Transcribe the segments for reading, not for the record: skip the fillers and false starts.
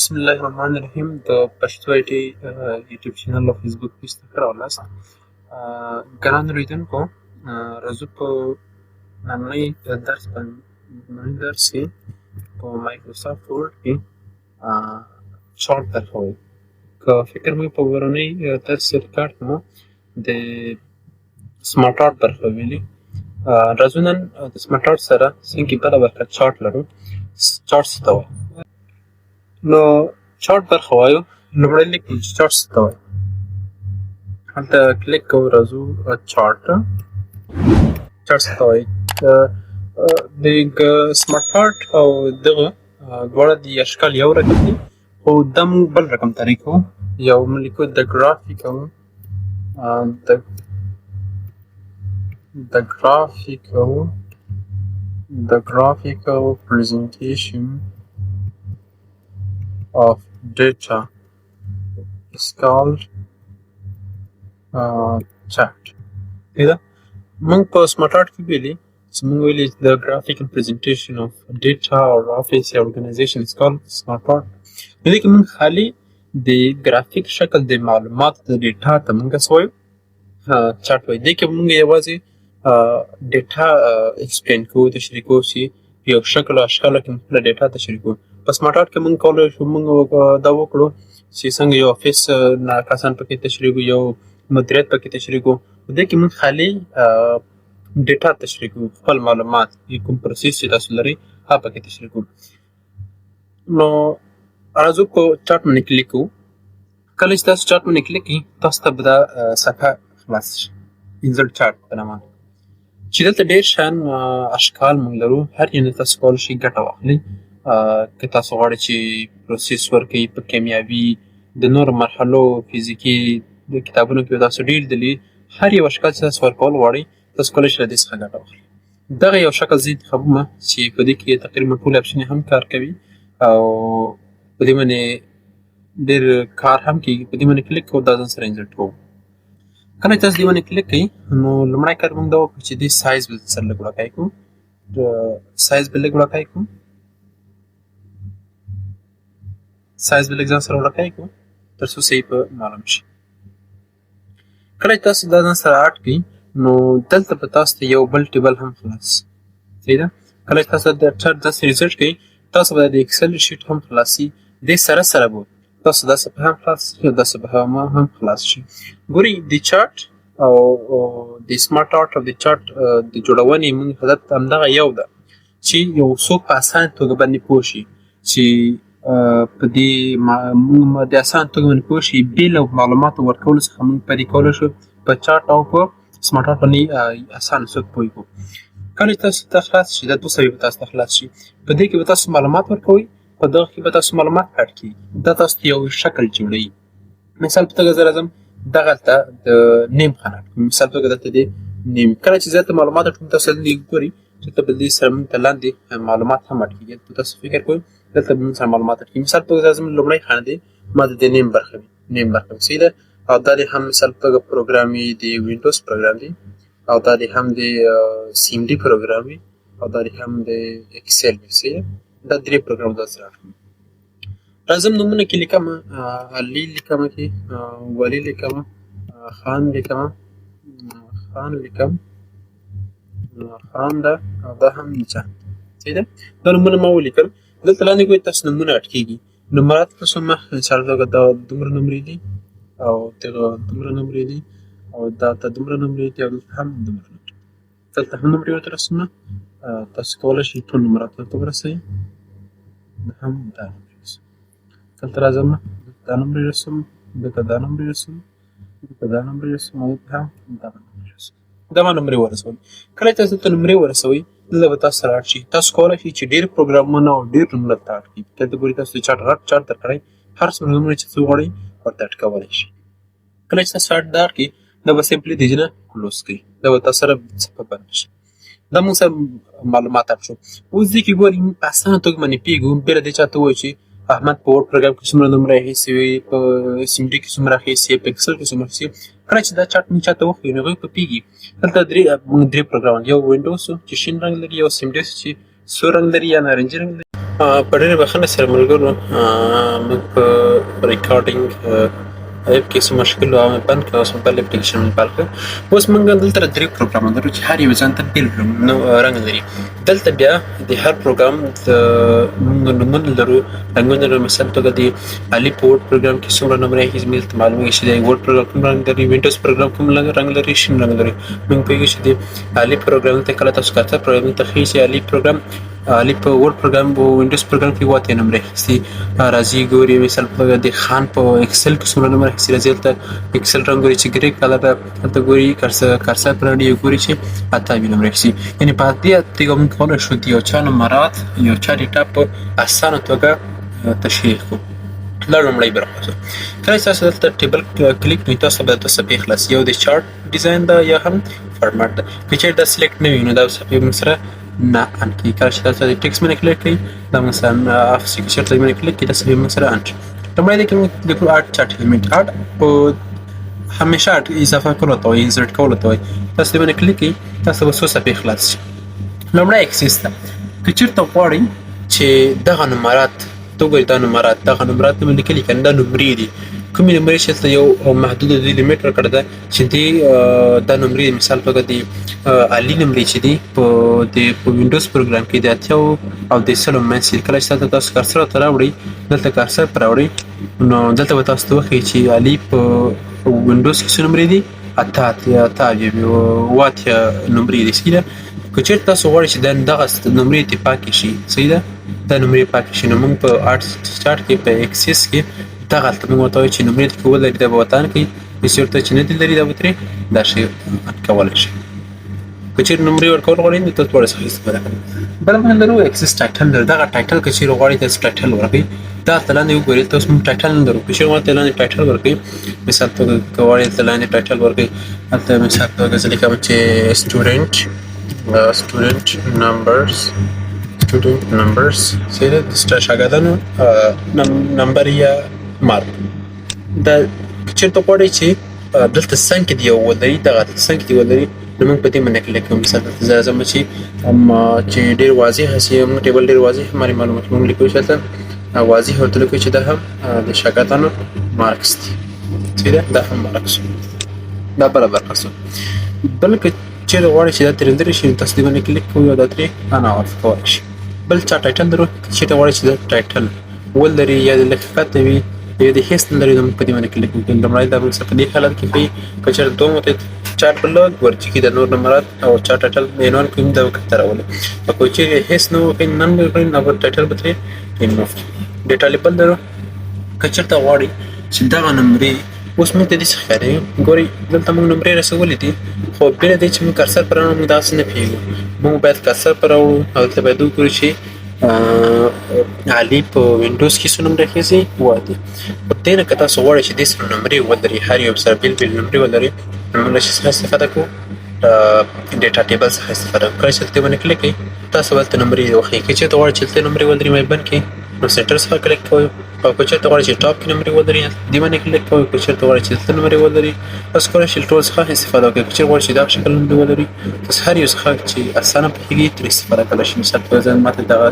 بسم الله الرحمن الرحیم. د پښتو آی ټي یوټیوب چینل او فیسبوک پیج ته ښه راغلاست. ګرانو لیدونکو، راځو په نننۍ درس کې په مایکروسافټ ورډ کې چارټ درکوئ. که فکر مې په ورنۍ درس ریکارډ کړم د سمارټ آرټ برخه ویلي. راځو نن د سمارټ آرټ سره څنګه بله برخه چارټ لرو. چارټ څه ته وایي؟ نو چارټ برخه وایو. لومړی لیک چې چارټ څه ته وایي، هلته کلیک کوو. راځو چارټ څه ته وایي. د سمارټ آرټ او دغه دواړه د اشکال یو رقم دي، خو دا موږ بل رقم طریق کوو. یو موږ لیکو د ګرافیکل presentation of data is called chart. دا موږ په سمارټ آرټ کې ویلي چې موږ ویلي د graphical presentation of data or office organization is called smart art. دې کې موږ خالي د ګرافیک شکل د معلوماتو د ډیټا ته موږ څه وایو؟ چارټ وایو. دې کې موږ یوازې ډیټا ایکسپلین کوو، تشریح کوو چې یو شکل او اشکالو کې موږ ډیټا تشریح کوو. په سمارټ آرټ کې موږ کولی شو موږ دا وکړو چې څنګه یو افیس کسان پکې تشریح کوو، یو مدیریت پکې تشریح کوو. دې کې موږ خالي ډیټا تشریح کوو، خپل معلومات کوم پروسیس چې تاسو لرئ هغه پکې تشریح کوو. نو راځو په چارټ باندې کلیک کوو. کله چې تاسو چارټ باندې کلیک کړئ، تاسو ته به دا صفحه خلاص شي، انزل چارټ په نامه، چې دلته ډېر شیان اشکال موږ لرو. هر یو نه تاسو کولی شئ ګټه واخلئ. که تاسو غواړئ چې پروسیس ورکړئ په کیمیاوي د نورو مرحلو فزیکي د کتابونو کې تاسو ډېر دي، هر یو اشکال چې تاسو ورکول غواړئ تاسو کولی شئ له دې څخه ګټه واخلئ. دغه یو شکل زه انتخابومه چې په دې کې تقریبا ټول اپشنې هم کار کوي او په دې باندې ډېر کار هم کېږي. په دې باندې کلیک کوو، دا ځان سره انزلټ کوو. کله چې تاسو دې باندې کلیک کوئ، نو لومړی کار موږ دا وکړو چې دې سایز به سره لږ وړوکی کړو. سایز به لږ وړوکی کړو، سایز به لږ ځان سره وړوکی کړو تر څو صحیح په معلوم شي. کله چې تاسو دا ځان سره اډ کړئ، نو دلته به تاسو ته یو بل ټیبل هم خلاص. صحیح ده؟ کله چې تاسو د چارټ داسې ریزلټ کوئ، تاسو به د ایکسل شیټ هم خلاصي. دې سره سره به تاسو دا صفحه هم خلاص شي، دا صفحه هم خلاص شي. ګورئ، د چارټ او د سمارټ آرټ او د چارټ د جوړونې موږ هدف همدغه یو ده چې یو څوک په اسانه توګه باندې پوه شي، چې په دې موږ د اسانه توګه باندې پوه شي. بېله معلوماتو ورکولو څخه موږ پرې کولی شو په چارټ او په سمارټ آرټ باندې اسانه څوک پوه کړو. کله چې تاسو ته خلاص شي، دا 2 سوي به تاسو ته خلاص شي. په دې کې به تاسو معلومات ورکوئ، په دغه کې به تاسو معلومات اډ کړئ. دا تاسو ته یو شکل جوړوي. مثال په توګه زه راځم دغلته د نیم خانه کوم. مثال په توګه دلته د نیم. کله چې زه ته معلومات اډ کوم، تاسو دلته ګورئ چې دلته به دې سره موږ ته لاندې معلومات هم اډ کېږي. تاسو فکر کوئ دلته به موږ سره معلومات اډ کېږي. مثال په توګه راځم لومړی خانه دی، ما د نیم برخه وي، نیم برخه وي. صحیح ده؟ او دا دې هم مثال په توګه پروګرام وي، د وینډوز پروګرام دی، او دا دې هم د سیم ډي پروګرام وي، او دا دې هم د اکسل وي. صحیح ده؟ دا 3 پروګرام دا سره اډ کوم. راځم نومونه کې لیکم، علي لیکم، کې ولی لیکم، خان لیکم، خان لیکم، خان ده، او دا هم نجات. صحیح ده؟ دا نومونه ما ولیکل. دلته لاندې ګورئ تاسو نومونه اډ کېږي. نمرات تاسو مخ مثال په توګه دا دومره نمرې دي، او دغه دومره نمرې دي، او دا ته دومره نمرې دي، او دلته هم دومره نمرې. دلته هم نمرې ورته رسومه. تاسو کولی شئ ټول نمرات ورته ورسوئ. هم دا دلته راځم، دا نمرې رسوم، دلته دا نمرې رسوم، دلته دا نمرې رسوم، او دلته هم دغه نمرې رسوم. دا ما نمرې ورسوئ. کله چې تاسو دلته نمرې ورسوئ، دلته به تاسو سره اډ شي. تاسو کولی شئ چې ډېر پروګرامونه او ډېر نومونه ته اډ کړئ. دلته ګورئ تاسو د چارټ غټ چارټ درکړی، هر څومره نومونه چې څه غواړئ ورته اډ کولی شئ. کله چې تاسو اډ دا کړئ، دا به سمپلي دې نه کلوز کړئ. دا به تاسو سره صفحه بنده شي. دا موږ سره معلومات اډ شو. اوس دې کې ګورئ موږ په اسانه توګه باندې پوهېږو. بېله دې چاته ووایو چې احمد په ورډ پروګرام کې څومره نمره اخیستې وي، په سیم ډي کې څومره اخیستې، په اکسل کې څومره اخیستې. کله چې دا چارټ موږ چاته وښیو، نو هغوی به پوهېږي. دلته 3 پروګرام، یو وینډوز چې شین رنګ لري، یو سیم ډي چې سور رنګ لري یا نارنجي رنګ لري، په ډېرې بښنې سره ملګرو موږ په ریکارډینګ ایپ کې څه مشکل و هغه بند کړ، اوس مو بل اپلیکیشن مې بند کړ. اوس موږ دلته 3 پروګرامونه لرو چې هر یو ځان ته بېل رنګ لري. دلته بیا د هر پروګرام موږ نومونه لرو، رنګونه لرو. مثال په توګه د علي په وورډ پروګرام کې څومره نمرې اخیستې موږ ته معلومېږي چې د وورډ پروګرام کوم رنګ لري، وینډوز پروګرام کوم رنګ لري، شین رنګ لري. موږ پوهېږو چې د علي پروګرام ته کله تاسو کارتر پروګرام ته ښیي چې علي په وورډ پروګرام په وینډوز پروګرام کې 8 نمرې اخیستې راځي. ګوري مثال په توګه د خان په اکسل کې څومره نمرې اخیستې راځي. هلته اکسل رنګ ګوري چې ګرې کلر ده، هلته ګوري کارسر پر اړوي ګوري چې 8 نمرې اخیستې. یعنې په دې طریقه موږ کولی شو د یو چا نمرات یو چا ډیټا په اسانه توګه تشریح کړو. دا لومړی برخه شوه. کله چې تاسو دلته ټیبل کلیک کوئ تاسو به دوه صفحې خلاصي، یو د چارټ ډیزاین ده یا هم فارمټ ده. که چېرې دا سلیکټ نه وي نو دا صفحې موږ سره نه ان کېږي. کله چې تاسو د ټکس باندې کلیک کوئ دا موږ سره افسي که چېرته باندې کلیک کوئ دا صفحې موږ سره ان شي. لومړی دی کې موږ لیکو اډ چارټ الیمنټ. اډ په همیشه اډ اضافه کولو ته وایي، انسرټ کولو ته وایي. تاسو دې باندې کلیک کوئ تاسو به څو صفحې خلاص شي. لومړی اکسس ده. که چېرته غواړئ چې دغه نمرات ته وګورئ، دا نمرات مې لیکلي که نه دا نمرې دي. کومې نمرې چې دلته یو محدوده دوی لیمیټ ورکړی ده چې دې دا نمرې مثال په توګه د علي نمرې چې دي په وینډوز پروګرام کې د 80 او د 100 منځ کې. کله چې دلته تاسو کارسر ورته راوړئ، دلته کارسر پر راوړئ نو دلته به تاسو ته وښیي چې علي په وینډوز کې څو نمرې دي، 8 نمرې دي. صحیح ده. که چېرته تاسو غواړئ چې دغه نمرې دې پاکې شي، صحیح ده، دا نمرې پاکې شي نو موږ په اډ چارټ کې په اکسس کې دغه هلته موږ ورته وایو چې نمرې دې که ولري دا به ورته ان کړي، که چېرته چې نه دې لري دا به ترې دا شی ان کولی شي. که چېرې نمرې ورکول غواړئ نو تاسو دواړه څخه استفاده کوئ. بله موږ لرو اکسس ټایټل لرو. دغه ټایټل که چېرې غواړئ تاسو ټایټل ورکړئ دا هلته لاندې وګورئ. تاسو موږ ټایټل نه لرو. که چېرې غواړئ لاندې ټایټل ورکړئ، مثال په توګه که غواړئ هلته لاندې ټایټل ورکړئ، هلته مثال په توګه زه لیکم چې سټوډنټ نمبرز صحیح ده، د شاګردانو نمبر یا مارک. دا که چېرته غواړئ چې دلته څنګ کې دې یو ولري، دغه څنګ کې دې ولري نو موږ په دې باندې کلیک کوو. مثال دلته زه راځم چې ډېر واضح شي، موږ ټیبل ډېر واضح همارې معلومات موږ لیکو چې هلته واضح ورته لیکو چې دا هم د شاګردانو مارکس دي. صحیح ده، دا هم مارکس دا بله برخه شوه. بل که چېرې غواړئ چې دا ترې لرې شي نو تاسو دې باندې کلیک کوئ او دا ترې ان او اف کولی شي. بل چا ټایټل لرو. که چېرته غواړئ چې دا ټایټل ولري یا د لږ ښکته وي یا د هېڅ نه لري نو موږ په دې باندې کلیک کوو. لومړی دا موږ سره په دې حالت کې ښیي. که چېرته دوم ورته چارټ په لږ ورچکي د نور نمرات او چا ټایټل عنوان کوي دا به ښکته راولي. او که چېرې هېڅ نه وکړي نن به کړئ نو به ټایټل به ترې ریموف کړي. ډیټا لیبل لرو. که چېرته غواړئ چې دغه نمرې اوس موږ ته داسې ښکاري، ګورئ دلته موږ نمرې رسولې دي خو بېله دې چې موږ کارسر پر راوړو موږ داسې نه پوهېږو. موږ باید کارسر پر راوړو او دلته باید وګورو چې علي په وینډوز کې څو نمرې اخیستې 8 دي. په دې نه که تاسو غواړئ چې داسې نمرې ولري، هر یو سره بېل بېل نمرې ولري نو موږ له شي څخه استفاده کوو، ډیټا ټیبل څخه استفاده کوو. کله چې دلته باندې کلیک کوئ تاسو به هلته نمرې وښیي. که چېرته غواړئ چې دلته نمرې ولري مې بند کړئ نو سنټر څخه کلیک کوئ. او که چېرته غواړئ چې ټاپ کې نمرې ولري دې باندې کلیک کوئ. که چېرته غواړئ چې دلته نمرې ولري تاسو کولی شئ ټول څخه استفاده وکړئ. که چېرې غواړئ چې دغه شکل نمرې ولري تاسو هر یو څخه چې اسانه پوهېږئ ترې استفاده کولی شئ. مثال په توګه زه ماته دغه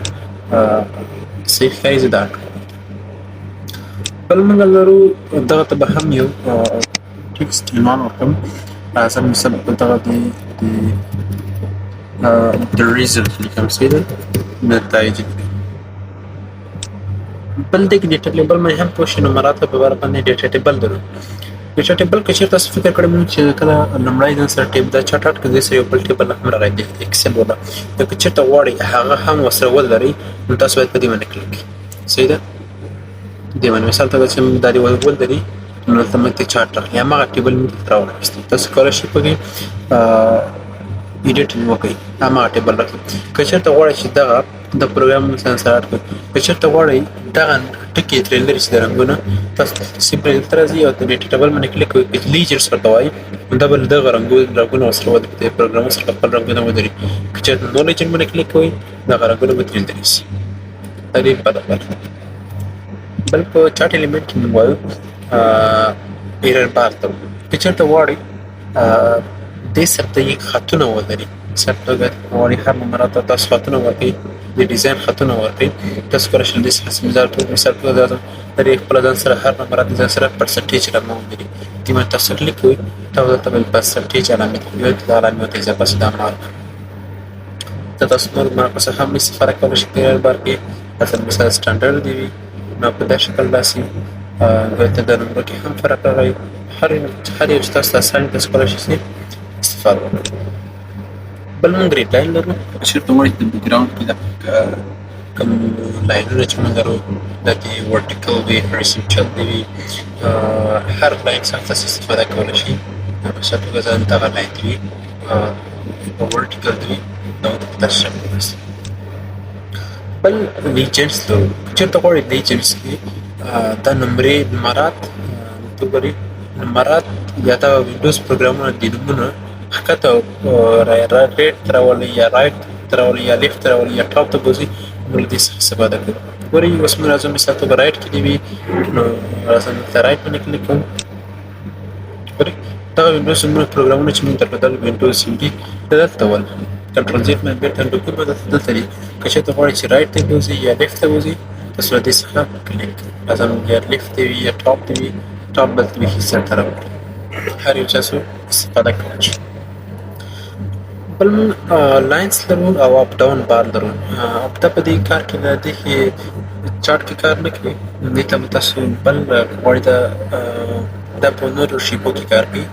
صحیح ښکاري زه دغه کوم. بل موږ لرو دغه ته به هم یو ټکسټ عنوان ورکړم. زه مثال په دغه د ریزلټ لیکم. صحیح ده، نتایج. بل دی کې ډیټا ټیبل باندې هم پوه شئ. نمراتو په باره باندې ډیټا ټیبل لرو. ډیټا ټیبل که چېرته تاسو فکر کړی چې کله لومړی ځان سره ټیب دا چارټ اټ کړئ سره یو بل ټیبل هم راغلی دی اکسل والا، نو که چېرته غواړئ هغه هم ورسره ولرئ نو تاسو باید په دې باندې کلیک کړئ. صحیح ده، دې باندې مثال ته چې دا دې ولري نو دلته موږ ته چارټ راغلی، هماغه ټیبل موږ دلته راواخیستی. تاسو کولی شئ په کې ایډیټ وکړئ، هماغه ټیبل راکړئ. که چېرته غواړئ چې دغه د پروګرام ځان سره اډ کړئ، که چېرته غواړئ دغه ټکي ترې لرې شي د رنګونه تاسو سمپلی دلته راځئ او د ډیټا ټیبل باندې کلیک کوئ. لیجرز ورته وایي نو دا به دغه رنګونه ورسره ودرېږي، د پروګرام سره خپل رنګونه ودرېږي. که چېرته نور لیجر باندې کلیک کوئ دغه رنګونه به ترې لرې شي. دا ډېر بده برخه. بل په چارټ الیمنټ کې موږ وایو ایرر بار ته. که چېرته غواړئ دې سره ته یې خطونه ولري، مثال په توګه غواړئ هر نمرات ته تاسو خطونه ورکړئ د ډیزاین خطونه ورکړي. تاسو کولی شئ دې څخه مثال په توګه د خپل ځان سره هر نمبر د ځان سره پرسنټیج علامه ولري. دې باندې تاسو کلیک کوئ، تاسو ته پرسنټیج علامه کوي، دا علامه ته اضافه شي. دا مارک تاسو نور مارک څخه هم استفاده کولی شئ. په بار کې مثلا سټانډرډ دی وي نو په داسې شکل داسې دلته د نمبرو کې هم فرق راغلی. هر یو چې تاسو ته اسانه تاسو کولی شئ استفاده وکړئ. بل موږ ریډ لاین لرو. چېرته غواړئ د بیک ګراونډ کې د کوم لاینونه چې موږ لرو دا دې ورټیکل وي، هوریزونټل دې وي، هر لاین څخه تاسو استفاده کولی شئ. مثال په توګه زه دغه لاین دې وي ورټیکل دې وي دا په داسې شکل راسي. بل لیجنډس لرو. چېرته غواړئ لیجنډس کې دا نمرې نمرات وګورئ. نمرات یا دا وینډوز پروګرامونه د نومونه ښکته ریټ ته راولئ یا رایټ ته راولئ یا لیفټ ته راولئ یا ټاپ ته بوځئ. موږ له دې څخه استفاده کوو. ګورئ اوس موږ راځو مثال په توګه رایټ کې دې وي نو راځه دلته رایټ باندې کلیک کوم. ګورئ دغه وینډوز نومونه پروګرامونه چې موږ درلودل وینډوز سی ډي دلته ول کنټرول زیډ باندې بېرته ډوکو به دلته دي. که چېرته غواړئ چې رایټ ته بوځئ یا لیفټ ته بوځئ تاسو له دې څخه کلیک کوئ. راځه یا لیفټ ته وي یا ټاپ ته وي، ټاپ دلته وي ښي سر ته راوړئ. هر یو تاسو استفاده کولی شئ. بل لاینس لرو او اپ ډاون بار لرو. دا په دې کار کې د دې چارټ کې کار نه کوي. دې ته تاسو بل غواړئ دا په نورو شیپو کې کار کوي.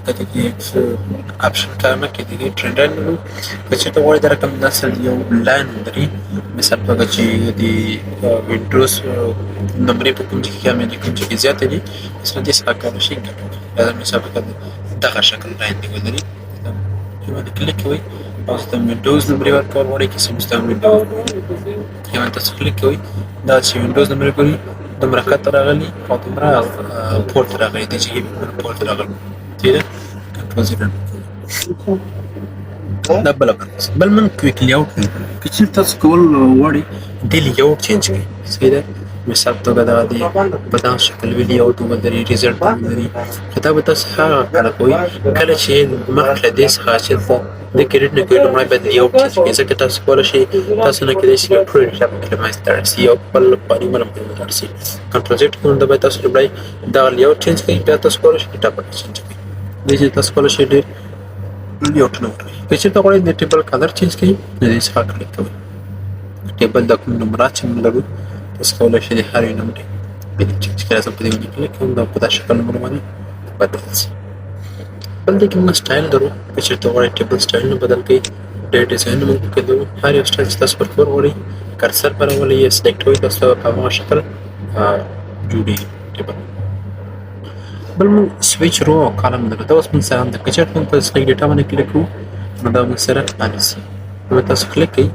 لکه دې کې اپشن کار نه کوي. دې ټرینډ لاین لرو. که چېرته غواړئ د رقم داسې یو لاین لري مثال په توګه چې د وینډوز نمرې په کوم ځای کې کمې دي کوم ځای کې زیاتې دي مثلا دې څخه کولی شئ مثال په توګه دغه شکل لاین دې ولري. باندې کلیک کوئ او تاسو وینډوز نمبر ورکول غواړئ چې تاسو وینډوز باندې تاسو کلیک کوئ. دا چې وینډوز نمبر ګورئ دومره ښکته راغلي او دومره پورته راغلي دي چې پورته راغلي. ٹھیک ده کنټرول زیډ دا بله برعکس. بل موږ کویک لیاوټ کوو. که چېرې تاسو کول غواړئ دې لیاوټ چینج کړئ. صحیح ده. مثال په توګه دغه دې په دغه شکل وي لیاوټ ولري ریزلټ ولري. خو دا به تاسو هغه کله کوئ کله چې مخکې له دې څخه چې دې کې ایډیټ نه کوئ لومړی باید لیاوټ چینج کړئ. ځکه تاسو کولی شئ تاسو نه کېدای شي یو ټول ډیټا پکې له منځه لاړ شي او خپل پانیمه له منځه لاړ شي. کنټرول زیډ کوم دا باید تاسو لومړی دغه لیاوټ چینج کړئ بیا تاسو کولی شئ ډیټا پکې چینج کړئ. دې چې تاسو کولی شئ ډېر لیاوټونه وکړئ. که چېرته غواړئ د ټیبل کلر چینج کړئ نو دې څخه کلیک کوئ. ټیبل د کوم نمرات چې موږ لرو تاسو کولی شئ د هر یو نمرې باندې چینج کړئ. راځم په دې باندې کلیک کوم دا په داسې شکل نمبر باندې بدل شي. بل دې کې موږ سټایل لرو. که چېرته غواړئ ټیبل سټایلونه بدل کړئ ډېر ډیزاینونه موږ پکې لرو. هر یو سټایل چې تاسو پر کور غواړئ کرسر پر راولئ یا سلیکټ کوئ تاسو په هماغه شکل جوړېږي ټیبل. بل موږ سویچ رو او کالم لرو. دا اوس موږ سره هم ده. که چېرته موږ په سلیکټ ډیټا باندې کلیک کوو نو دا موږ سره رانیسي. نو تاسو کلیک کوئ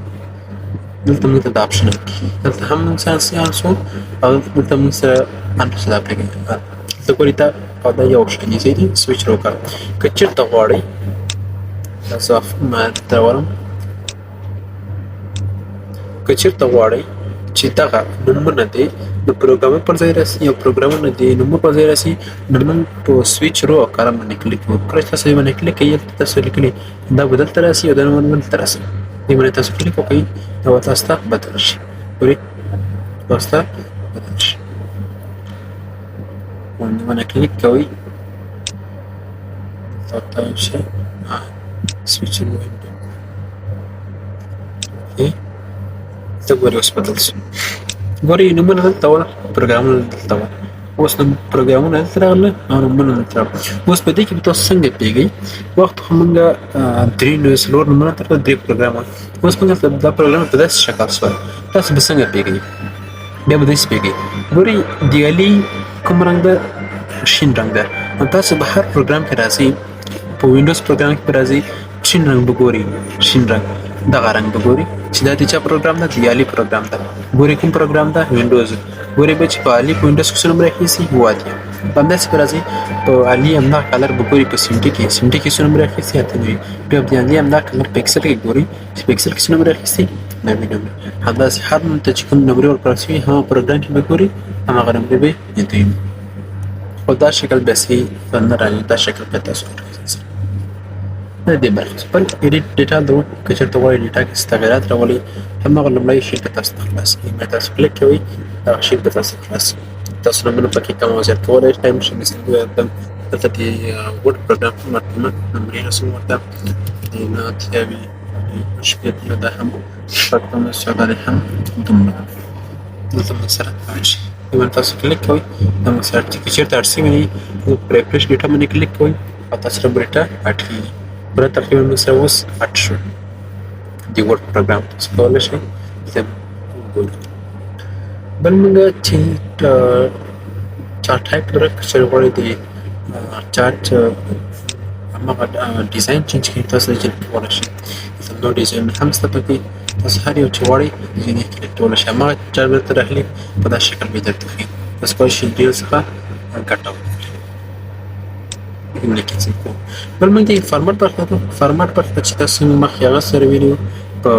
دلته موږ ته دا اپشن راکړي. دلته هم موږ سره سیان شو او دلته موږ سره انټر دا پرېږدي. دلته ګورئ دا او دا یو شی دی صحیح دی سویچ رو کار. که چېرته غواړئ تاسو دلته راولم. که چېرته غواړئ چې دغه نومونه دی د پروګرامر پر ځای راسي یا پروګرامونه د نومونو پر ځای راسي نو موږ په سویچ رو او کالم باندې کلیک کوو. کله چې تاسو یې باندې کلیک کوئ هلته تاسو لیکلي دا به دلته راسي او دا نومونه دلته راسي. دې باندې تاسو کلیک وکړئ دا به تاسو ته بدل شي. ګورئ تاسو ته بدل شي. باندې کلیک کوئ دلته شي سویچ رو ته ګورئ اوس بدل شي. ګورئ نومونه دلته وه پروګرامونه دلته وه. اوس نو پروګرامونه دلته راغله او نومونه دلته راغله. اوس په دې کې به تاسو څنګه پوهېږئ وخت خو موږ درې څلور نومونه درلودل درې پروګرامونه. اوس موږ دا پروګرام په داسې شکل شول تاسو به څنګه پوهېږئ بیا به داسې پوهېږئ. ګورئ دیالي کوم رنګ ده شین رنګ ده. نو تاسو به هر پروګرام کې راځئ په وینډوز پروګرام کې به راځئ شین رنګ به ګورئ شین رنګ دغه رنګ به ګورئ چې دا د چا پروګرام ده دیالي پروګرام ده. ګورئ کوم پروګرام ده وینډوز. ګورئ به چې په علي په وینډوز کې څو نمبر اخیستي 7 اتیا. په همداسې به راځئ په علي همدغه کلر به ګورئ په سیمټي کې څو نمبر اخیستي 9 بیا په علي همدغه کلر پکسل کې ګورئ چې پکسل کې څو نمبر اخیستي 9 نمبر. همداسې هر نوم ته چې کوم نمبرې ورکړل شوي هغه پروګرام کې به ګورئ هماغه نمبرې به یادوي. خو دا شکل بیا صحیح نه راځي. دا شکل به تاسو د دې برخې خپل ایډیټ ډیټا درو که چېرته غواړئ ډیټا کې څه تغیرات راولئ هماغه لومړی شیټ به تاسو ته خلاص کړي بیا تاسو کلیک کوئ دغه شیټ به تاسو ته خلاص کړي تاسو نومونه پکې کم او زیات کولی شئ مثال دلته د ورډ پروګرام مهارتونه نمرې رسوم ورته د ناتیاوي شپېتونه دا هم شپږ ساده هم دومره دلته موږ سره اړ شي باندې تاسو کلیک کوئ دا موږ سره چې چېرته اړ شوي دي پریفریش ډیټا باندې کلیک کوئ او تاسو سره ډیټا اډ کېږي پوره تقریبا موږ سره اوس اډ شو د ورډ پروګرام تاسو کولی شئ دلته وګورئ بل موږ چې چارټ ټایپ لرو که چېرې غواړئ د چارټ هماغه ډیزاین چینج کړئ تاسو چینج کولی شئ دلته نور ډیزاین هم شته پکې تاسو هر یو چې غواړئ ډیزاین یې کلیک کولی شئ هماغه چارټ درته راغلي په دا شکل به یې درته ښیي تاسو کولی شئ ډیل څخه ګټه وکړئ بل موږ د فارمټ برخه ده فارمټ برخه چې تاسو مخکې هغه سره ویلي وو په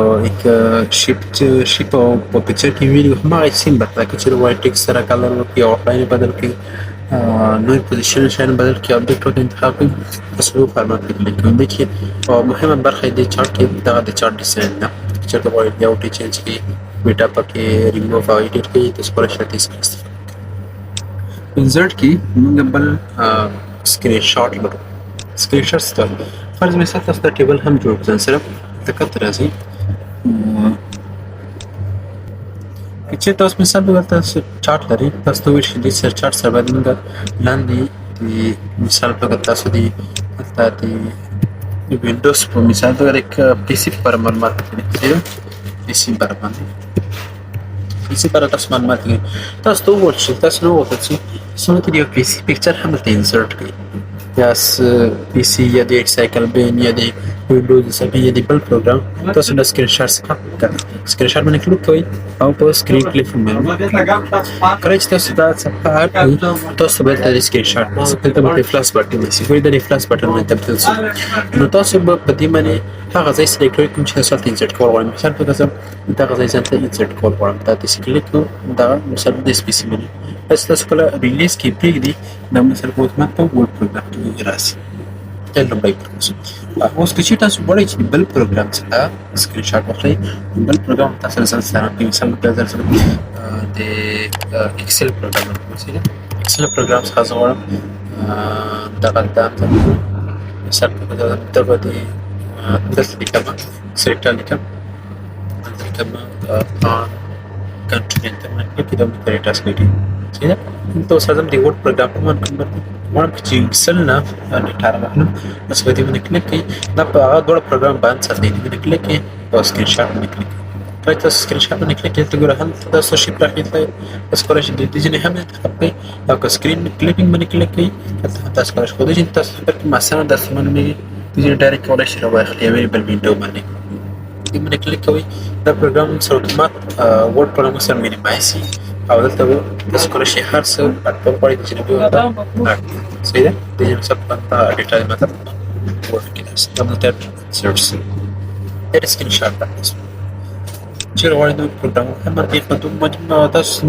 شیپ او په پکچر کې ویلي وو هماغه سیم برخه که چېرې غواړئ ټکسټ سره کلر وکړئ او آوټلاین یې بدل کړئ نوی پوزیشن شاید بدل کړئ آبجکټ ورته انتخاب کړئ تاسو به فارمټ کې کلیک کوئ دې کې مهمه برخه یې د چارټ کې دغه د چارټ ډیزاین ده که چېرته غواړئ لیاوټ یې چینج کړئ ډیټا پکې ریموو او ایډیټ کړئ تاسو کولی شئ دې څخه استفاده وکړئ انسرټ کې موږ بل سکرین شاټ لرو سکرین شاټ څه ته فرض مثال تاسو دا ټیبل هم جوړ کړئ صرف دقت راځئ که چېرې تاسو مثال په توګه تاسو چارټ لرئ تاسو ته وویل شي دې سره چارټ سره باید موږ لاندې د مثال په توګه تاسو د دلته د وینډوز په مثال په توګه د پي سي پر معلومات کړئ پي سي پر باندې پي سي پر تاسو معلومات کړئ تاسو ته وویل شي تاسو نه وغوښتل چې څومره کې د یو پي سي پکچر هم دلته انسرټ کړئ یا پی سی یا د سایکل بین یا د وینډوز سبي یا د بل پروګرام تاسو د سکرین شاټ څخه سکرین شاټ باندې کلیک کوئ او په سکرین کلیپ باندې کله چې تاسو دا صفحه اډ کړئ تاسو باید د سکرین شاټ دلته به فلاش بټن وي ګورئ د فلاش بټن باندې تبدیل شي نو تاسو به په دې باندې هغه ځای سلیکټ کړئ کوم چې تاسو ته انسرټ کول غواړئ مثال په توګه دغه ځای ځان ته انسرټ کول غواړم دا تاسو کلیک کوئ دا مثال د سپیسي باندې بس تاسو کله ریلیز کې پرېږدي دا مثال په اتومات په ورډ پروګرام کې راسي دا لومړی پروسس اوس که چېرې تاسو غواړئ چې بل پروګرام څخه سکرین شاټ واخلئ بل پروګرام تاسو ځان سره په مثال په توګه د ایکسل پروګرام ایکسل پروګرام څخه زه غواړم دغه مثال په توګه دغه د دلته لیکم سلیکټر لیکم دلته لیکم کنټرول انټر باندې کې دا مې ټاسک لیکي چې دا تاسو سره د ورډ پروګرام په باندې غواړم چې ایکسل نه ډیټا راوړم بس په دې باندې کلیک کړئ دا په هغه ډول پروګرام باندې سره دی باندې کلیک کړئ او سکرین شاټ باندې کلیک کړئ تاسو سکرین شاټ باندې کلیک کړئ ته ګوره هم تاسو شي پراخېدلی بس کولی شئ د دې ځینې هم انتخاب کړئ او که سکرین کلیپینګ باندې کلیک کړئ هلته هم تاسو کولی شئ خو دې چې تاسو بلکې مثلا داسې معلومېږي دې ځینې ډایرکټ کولی شئ راواخلئ یوې بل وینډو باندې دې باندې کلیک کوئ دا پروګرام سره اتومات ورډ پروګرام سره مینیمایز شي او دلته به تاسو کولی شئ هر څه اټکول غواړئ چې نه به ورته صحیح ده د دې مثال په ډیټا مطلب ورډ کې داسې دا دلته سرچ شي دا سکرین شاټ ده چېرې غواړئ نوی پروګرام هم دې په تاسو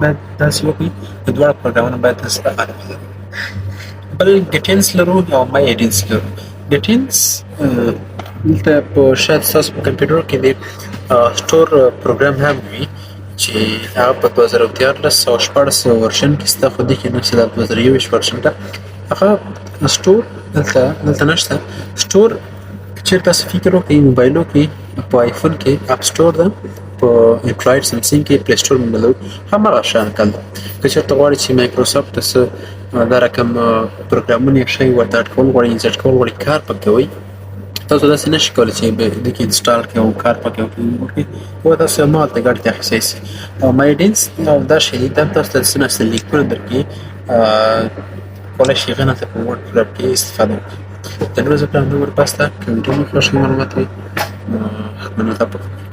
باید داسې وکړئ د دواړه پروګرامونه باید تاسو ته بل ګټینس لرو او مای ایډینس لرو ګټینس دلته په شاید ستاسو په کمپیوټر کې د سټور پروګرام هم وي چې هغه په 2014 او 14 ورشن کې ستا خو دې کې نشته د 2021 ورشن ته هغه سټور دلته نشته سټور چېرې تاسو فکر وکړئ موبایلو کې په آیفون کې اپ سټور ده په انډراید سامسنګ کې پلی سټور باندې لرو هماغه شان کال ده که چېرته غواړئ چې مایکروسافټ څه دا رقم پروګرامونه یې شی ورته اټکول غواړئ انسرټ کول غواړئ کار پکې کوئ تاسو داسې نشئ کولی چې د کې انسټال کړئ او کار پکې وکړئ او تاسو همالته ګاډي ته اخیستی شئ او مایډینس او دا شی دا تاسو ته څه نه څه لیکونه درکړي کولی شئ هغه نه ته په ورډ پروګرام کې استفاده وکړئ د نورو زه پلان ورپاسته که ویډیو مو خوښ معلومات وي حتما ورته